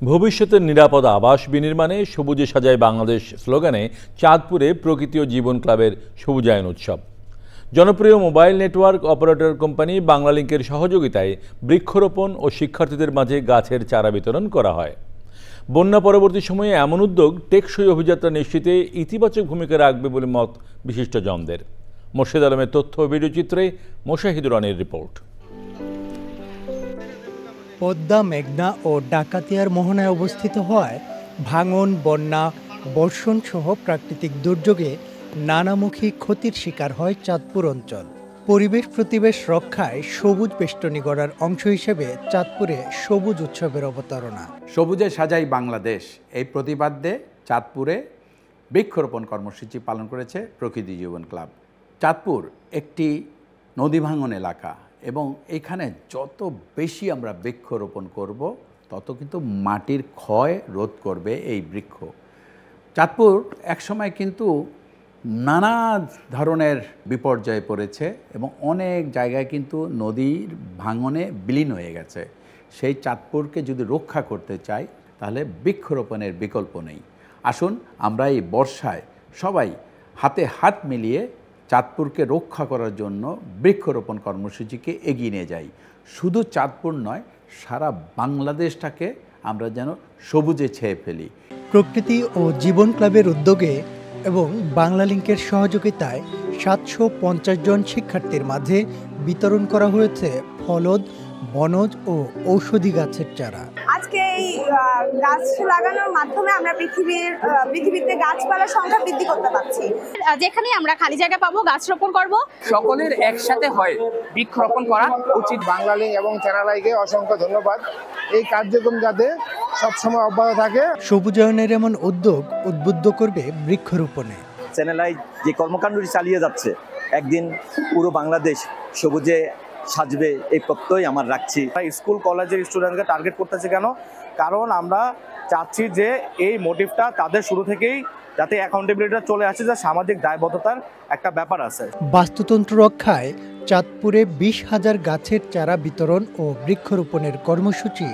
ভবিষ্যতের নিরাপদ আবাস বিনির্মাণে সবুজে সাজায় বাংলাদেশ স্লোগানে চাঁদপুরে প্রকৃতি ও জীবন ক্লাবের সবুজায়ন উৎসব। জনপ্রিয় মোবাইল নেটওয়ার্ক অপারেটর কোম্পানি বাংলালিংকের সহযোগিতায় বৃক্ষরোপণ ও শিক্ষার্থীদের মাঝে গাছের চারা বিতরণ করা হয়। বন্যা পরবর্তী সময়ে এমন উদ্যোগ টেকসই অভিযাত্রা নিশ্চিতে ইতিবাচক ভূমিকা রাখবে বলে মত বিশিষ্টজনদের। মোর্শেদ আলমের তথ্য ও ভিডিওচিত্রে মোশাহিদুর রনির রিপোর্ট। পদ্মা, মেঘনা ও ডাকাতিয়ার মোহনায় অবস্থিত হওয়ায় ভাঙন, বন্যা, বর্ষণ সহ প্রাকৃতিক দুর্যোগে নানামুখী ক্ষতির শিকার হয় চাঁদপুর অঞ্চল। পরিবেশ প্রতিবেশ রক্ষায় সবুজ বেষ্টনী গড়ার অংশ হিসেবে চাঁদপুরে সবুজ উৎসবের অবতারণা। সবুজে সাজাই বাংলাদেশ এই প্রতিবাদে চাঁদপুরে বৃক্ষরোপণ কর্মসূচি পালন করেছে প্রকৃতি জীবন ক্লাব। চাঁদপুর একটি নদী ভাঙন এলাকা এবং এখানে যত বেশি আমরা বৃক্ষরোপণ করব তত কিন্তু মাটির ক্ষয় রোধ করবে এই বৃক্ষ। চাঁদপুর একসময় কিন্তু নানা ধরনের বিপর্যয়ে পড়েছে এবং অনেক জায়গায় কিন্তু নদীর ভাঙনে বিলীন হয়ে গেছে। সেই চাঁদপুরকে যদি রক্ষা করতে চাই তাহলে বৃক্ষরোপণের বিকল্প নেই। আসুন আমরা এই বর্ষায় সবাই হাতে হাত মিলিয়ে চাঁদপুরকে রক্ষা করার জন্য বৃক্ষরোপণ কর্মসূচিকে এগিয়ে নিয়ে যাই। শুধু চাঁদপুর নয়, সারা বাংলাদেশটাকে আমরা যেন সবুজে ছেয়ে ফেলি। প্রকৃতি ও জীবন ক্লাবের উদ্যোগে এবং বাংলালিংকের সহযোগিতায় ৭৫০ জন শিক্ষার্থীর মাঝে বিতরণ করা হয়েছে ফলদ, বনজ ও ঔষধি গাছের চারা। আজকে এই গাছ লাগানোর মাধ্যমে আমরা পৃথিবীতে গাছপালার সংখ্যা বৃদ্ধি করতে পারছি। যেখানে আমরা খালি জায়গা পাবো গাছ রোপণ করব। সকলের একসাথে হয় বৃক্ষরোপণ করা উচিত। বাংলালিংক এবং চ্যানেলাইকে অসংখ্য ধন্যবাদ। এই কার্যক্রম যাতে সবসময় অব্যাহত থাকে। সবুজায়নের এমন উদ্যোগ উদ্বুদ্ধ করবে বৃক্ষরোপণে। চ্যানেলাই যে কর্মকাণ্ডটি চালিয়ে যাচ্ছে, একদিন পুরো বাংলাদেশ সবুজে সাজবে এই প্রত্যয় আমার রাখছি। স্কুল কলেজের স্টুডেন্টকে টার্গেট করতেছে কেন? কারণ আমরা চাচ্ছি যে এই মোটিভটা তাদের শুরু থেকেই যাতে অ্যাকাউন্টেবিলিটিটা চলে আসে, যে সামাজিক দায়বদ্ধতার একটা ব্যাপার আছে। বাস্তুতন্ত্র রক্ষায় চাঁদপুরে ২০,০০০ গাছের চারা বিতরণ ও বৃক্ষরোপণের কর্মসূচি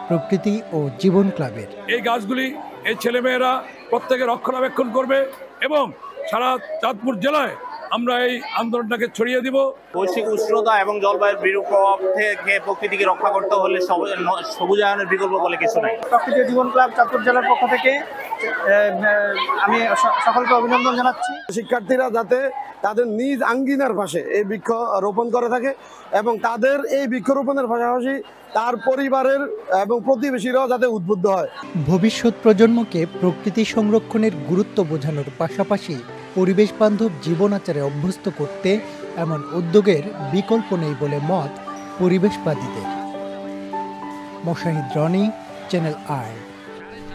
প্রকৃতি ও জীবন ক্লাবের। এই গাছগুলি এই ছেলেমেয়েরা প্রত্যেকে রক্ষণাবেক্ষণ করবে এবং সারা চাঁদপুর জেলায় আমরা এই আন্দোলনটাকে ছড়িয়ে দিব। বৈশ্বিক উষ্ণতা এবং জলবায়ুর বিরূপ প্রভাব থেকে প্রকৃতিকে রক্ষা করতে হলে সবুজায়নের বিকল্প বলে কিছু নাই। প্রকৃতি জীবন ক্লাব চাঁদপুর জেলার পক্ষ থেকে আমি সকলকে অভিনন্দন জানাচ্ছি। শিক্ষার্থীরা যাতে তাদের নিজ আঙ্গিনার পাশে এই বৃক্ষ রোপণ করে থাকে এবং তাদের এই বৃক্ষরোপণের পাশাপাশি তার পরিবারের এবং প্রতিবেশীরাও যাতে উদ্বুদ্ধ হয়। ভবিষ্যৎ প্রজন্মকে প্রকৃতি সংরক্ষণের গুরুত্ব বোঝানোর পাশাপাশি পরিবেশ বান্ধব জীবন আচারে অভ্যস্ত করতে এমন উদ্যোগের বিকল্প নেই বলে মত পরিবেশবাদীদের। মোশাহিদ রনি, চ্যানেল আই।